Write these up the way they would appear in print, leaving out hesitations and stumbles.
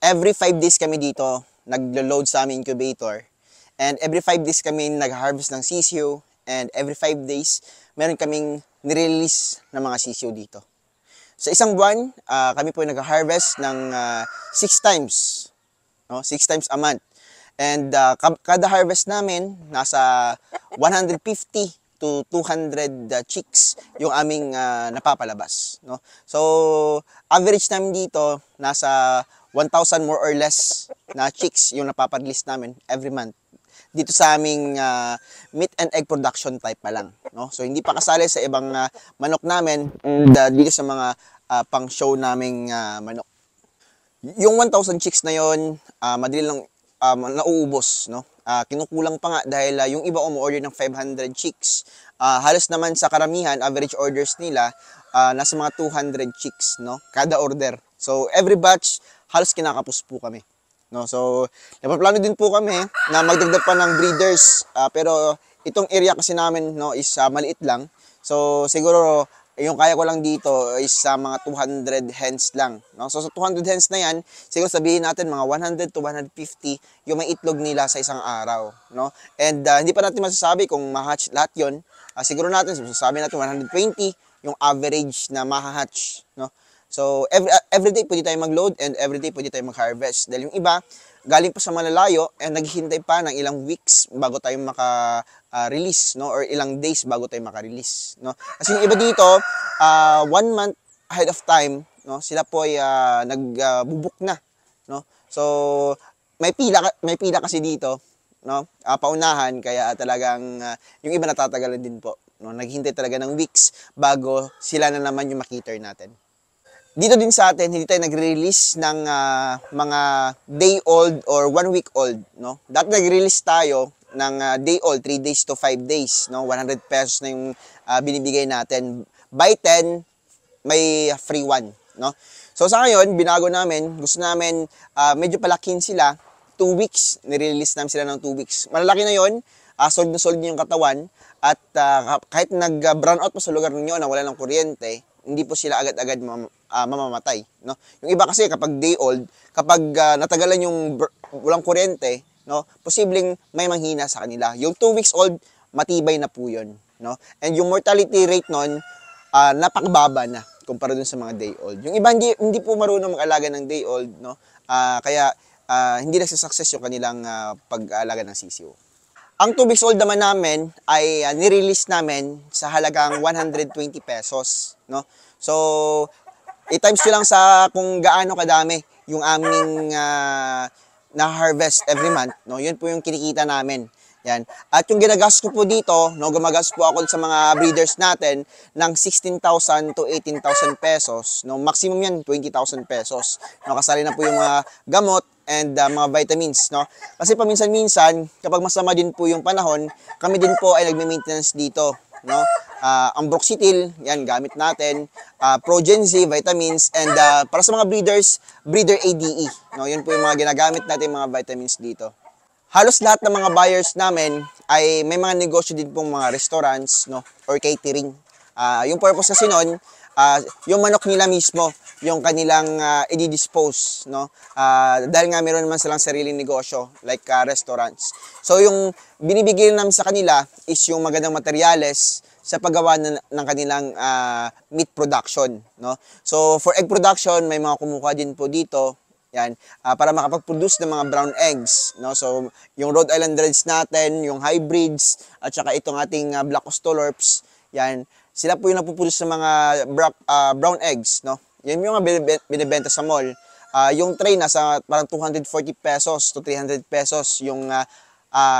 every 5 days kami dito naglo-load sa aming incubator. And every 5 days kami nag-harvest ng sisiyo. And every 5 days, meron kaming nirelease ng mga sisiyo dito. Sa isang buwan, kami po nag-harvest ng 6 times. No? 6 times a month. And kada harvest namin, nasa 150 to 200 chicks yung aming napapalabas. No? So, average namin dito, nasa 1,000 more or less na chicks yung napaparelease namin every month. Dito sa aming meat and egg production type pa lang. No? So, hindi pa kasali sa ibang manok namin and dito sa mga pang-show naming manok. Yung 1,000 chicks na yon, madali lang nauubos. No? Kinukulang pa nga dahil yung iba umu-order ng 500 chicks. Halos naman sa karamihan, average orders nila, nasa mga 200 chicks, no? Kada order. So, every batch, halos kinakapos po kami. No, so napaplano din po kami na magdagdag pa ng breeders, pero itong area kasi namin, no, is maliit lang. So siguro yung kaya ko lang dito is mga 200 hens lang, no? So sa 200 hens na yan, siguro sabihin natin mga 100 to 150 yung may itlog nila sa isang araw, no? And hindi pa natin masasabi kung ma-hatch lahat yon. Siguro natin sasabi natin 120 yung average na ma-hatch, no? So, every day pwede tayong mag-load and every day pwede tayong mag-harvest. Dahil yung iba, galing pa sa malalayo and naghihintay pa ng ilang weeks bago tayo maka-release, no? Or ilang days bago tayo maka-release, no? Kasi yung iba dito, 1 month ahead of time, no? Sila po ay nagbubuk na, no? So, may pila kasi dito, no? Paunahan, kaya talagang yung iba natatagalan din po, no? Naghihintay talaga ng weeks bago sila na naman yung makiter natin. Dito din sa atin, hindi tayo nagre-release ng mga day-old or 1-week-old, no? Dati nagre-release tayo ng day-old, 3 days to 5 days, no? 100 pesos na yung binibigay natin. Buy 10, may free 1, no? So sa ngayon, binago namin, gusto namin medyo palakin sila, 2 weeks, nire-release namin sila ng 2 weeks. Malalaki na yon, sold na sold yung katawan, at kahit nag-brown out pa sa lugar ninyo na wala ng kuryente, hindi po sila agad-agad mamamatay, no? Yung iba kasi kapag day old, kapag natagalan yung walang kuryente, no, posibleng may manghina sa kanila. Yung 2 weeks old, matibay na po yun, no? And yung mortality rate nun, napakababa na kumpara dun sa mga day old. Yung iba hindi po marunong mag-alaga ng day old, no? Kaya hindi nagsa-success yung kanilang pag-alaga ng sisiw. Ang 2 weeks old naman namin ay nirelease namin sa halagang 120 pesos, no? So, i-times nyo lang sa kung gaano kadami yung aming na-harvest every month, no? Yun po yung kinikita namin. Yan. At yung ginagastos ko po dito, no, gumagastos po ako sa mga breeders natin ng 16,000 to 18,000 pesos, no? Maximum yan 20,000 pesos. No, kasali na po yung mga gamot and mga vitamins, no? Kasi paminsan-minsan, kapag masama din po yung panahon, kami din po ay nagme-maintenance dito, no? Ang Broxitil, yan, gamit natin. Progen Z, vitamins, and para sa mga breeders, Breeder ADE, no? Yun po yung mga ginagamit natin mga vitamins dito. Halos lahat ng mga buyers namin ay may mga negosyo din pong mga restaurants, no, or catering. Yung purpose kasi nun, yung manok nila mismo, yung kanilang i-dispose, no? Dahil nga meron naman silang sariling negosyo, like restaurants. So yung binibigay namin sa kanila is yung magandang materyales sa paggawa ng kanilang meat production, no? So for egg production, may mga kumukuha din po dito. Yan, para makapag-produce ng mga brown eggs, no? So, yung Rhode Island Reds natin, yung hybrids, at saka itong ating Black Ostolorps, yan, sila po yung nagpo-produce ng mga brown eggs, no? Yan yung mga binibenta sa mall. Yung tray nasa parang 240 pesos to 300 pesos yung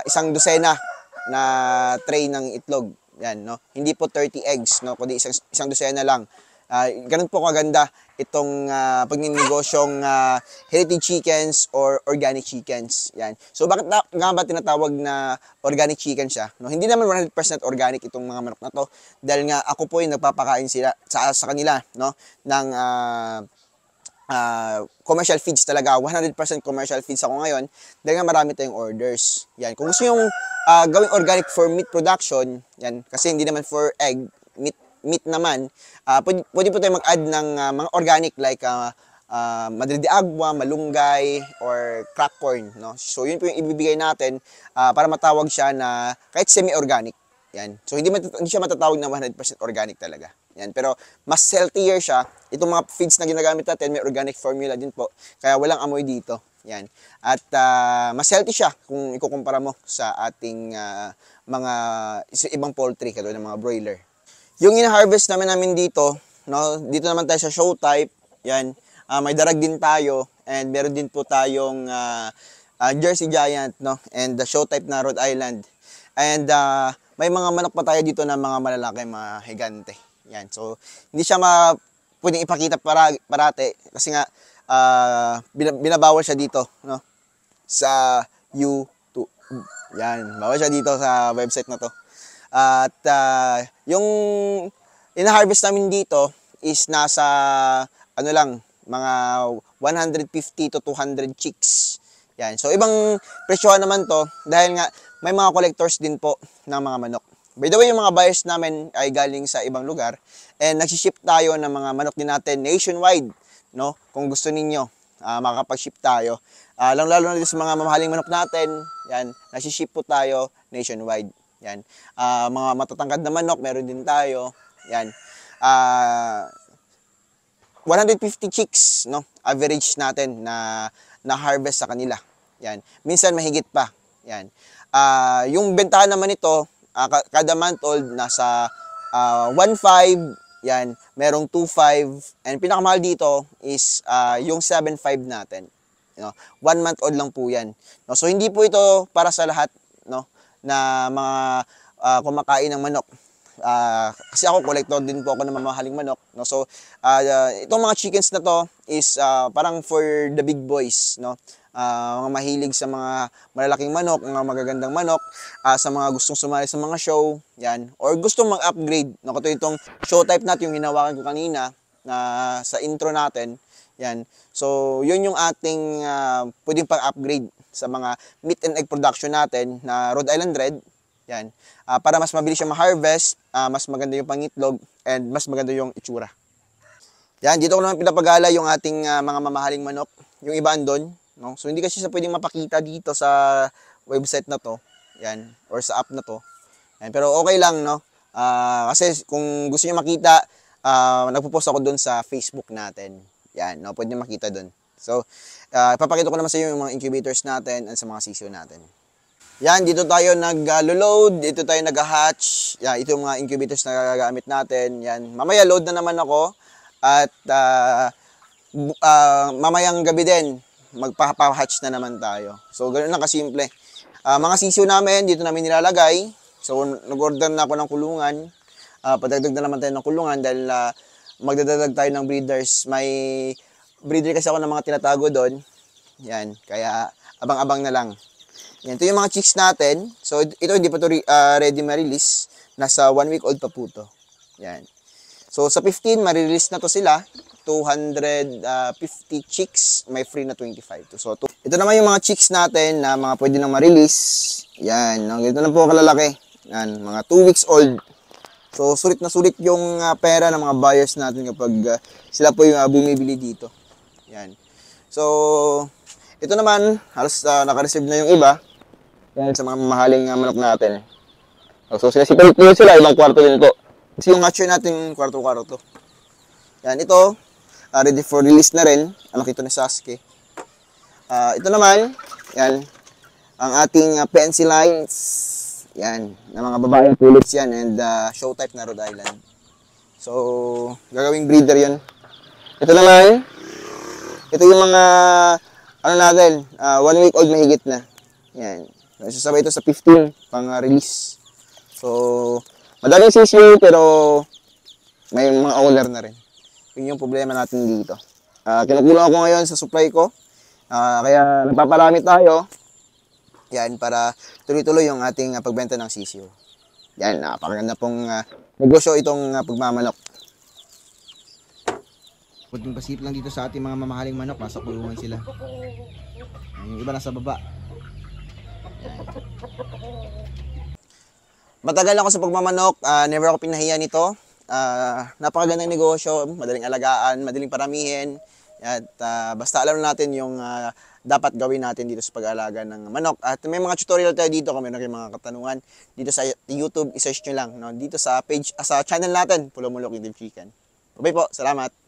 isang dosena na tray ng itlog. Yan, no? Hindi po 30 eggs, no? Kundi isang dosena lang. Ganun po kaganda itong pagninnegosyong heritage chickens or organic chickens. Yan. So bakit nga ba tinatawag na organic chicken siya? No, hindi naman 100% organic itong mga manok na to dahil nga ako po yung nagpapakain sila sa kanila, no, ng commercial feeds talaga. 100% commercial feeds ako ngayon dahil nga marami tayong orders. Yan. Kung gusto yung gawing organic for meat production, yan, kasi hindi naman for egg, meat naman, pwede po tayo mag-add ng mga organic like Madre de Agua, malunggay, or crack corn, no? So yun po yung ibibigay natin para matawag siya na kahit semi-organic. Yan. So hindi siya matatawag na 100% organic talaga. Yan. Pero mas healthier siya. Itong mga feeds na ginagamit natin, may organic formula din po. Kaya walang amoy dito. Yan. At mas healthy siya kung ikukumpara mo sa ating mga ibang poultry, katulad ng mga broiler. Yung ina-harvest namin dito, no? Dito naman tayo sa show type. Yan. May darag din tayo, and meron din po tayong Jersey Giant, no? And the show type na Rhode Island. And may mga manok pa tayo dito na mga malalaki, mga higante. Yan. So, hindi siya pwedeng ipakita parate kasi nga binabawal siya dito, no? Sa YouTube. Yan. Bawal siya dito sa website na to. At yung ina-harvest namin dito is nasa ano lang, mga 150 to 200 chicks. Yan. So, ibang presyohan naman to dahil nga may mga collectors din po ng mga manok. By the way, yung mga buyers namin ay galing sa ibang lugar, and nagsiship tayo ng mga manok din natin nationwide, no? Kung gusto ninyo, makakapag-ship tayo. Lalo na sa mga mamahaling manok natin, yan, nagsiship po tayo nationwide. Yan. Mga matatangkad na manok, meron din tayo. Yan. 150 chicks, no? Average natin na harvest sa kanila. Yan. Minsan mahigit pa. Yan. Yung bentahan naman ito, kada month old nasa 1.5, yan, merong 2.5, and pinakamahal dito is yung 7.5 natin. You know, 1 month old lang po yan. No? So hindi po ito para sa lahat, no, na mga kumakain ng manok. Kasi ako, collector din po ako ng mamahaling manok, no? So itong mga chickens na to is parang for the big boys, no? Mga mahilig sa mga malalaking manok, mga magagandang manok, sa mga gustong sumali sa mga show, yan, or gustong mag-upgrade, no? Ito itong show type natin, yung hinawakan ko kanina na sa intro natin, yan. So yun yung ating pwedeng pang-upgrade sa mga meat and egg production natin na Rhode Island Red. Yan. Para mas mabilis siya ma-harvest, mas maganda yung pangitlog, and mas maganda yung itsura. Yan, dito ko naman pinapagala yung ating mga mamahaling manok. Yung iba andun, no? So hindi kasi siya pwedeng mapakita dito sa website na to. Yan, or sa app na to. Yan, pero okay lang, no? Kasi kung gusto niyo makita, nagpo-post ako doon sa Facebook natin. Yan, no? Pwede makita doon. So, ipapakita ko naman sa inyo yung mga incubators natin at sa mga sisiyo natin. Yan, dito tayo nag-load, dito tayo nag-hatch. Yan, ito yung mga incubators na gagamit natin. Yan, mamaya load na naman ako. At mamayang gabi din, magpa-hatch na naman tayo. So, ganoon lang kasimple. Mga sisiyo namin, dito namin nilalagay. So, nag-order na ako ng kulungan. Padagdag na naman tayo ng kulungan dahil magdadagdag tayo ng breeders. May breeder kasi ako ng mga tinatago doon. Yan, kaya abang-abang na lang. Yan, ito yung mga chicks natin. So, ito hindi pa ito ready ma-release. Nasa 1 week old pa po ito. Yan. So, sa 15, ma-release na to sila. 250 chicks, may free na 25. So, ito naman yung mga chicks natin na mga pwede nang ma-release. Yan. Ito na po kalalaki. Yan, mga 2 weeks old. So, sulit na sulit yung pera ng mga buyers natin kapag sila po yung bumibili dito. Yan. So, ito naman, halos naka-reserve na yung iba. Yan sa mga mamahaling manok natin. So, sila, ibang kwarto din ito. Kasi yung hatchery natin, kwarto-kwarto. Yan, ito, ready for release na rin. Anak ito ni Sasuke. Ito naman, yan, ang ating PNC lines. Yan, na mga babaeng pullets yan, and show type na Rhode Island. So, gagawing breeder yun. Ito naman, ito yung mga, ano natin, 1 week old mahigit na. Yan. Sasabay ito sa 15 pang release. So, madaling sisiyo pero may mga owner na rin. Yun yung problema natin dito. Kinukulang ako ngayon sa supply ko. Kaya nagpaparami tayo. Yan, para tuloy-tuloy yung ating pagbenta ng sisiyo. Yan, napakaganda pong negosyo itong pagmamanok. Kunting pasip lang dito sa ating mga mamahaling manok. Nasa kulungan sila. Yung iba nasa baba. Matagal ako sa pagmamanok, never ako pinahiya nito. Napakagandang negosyo, madaling alagaan, madaling paramihin. At basta alam natin yung dapat gawin natin dito sa pag-aalaga ng manok. At may mga tutorial tayo dito kung meron kayong mga katanungan dito sa YouTube, i-search nyo lang no? Dito sa page, sa channel natin, Pulumulok Native Chicken. Bye po, salamat.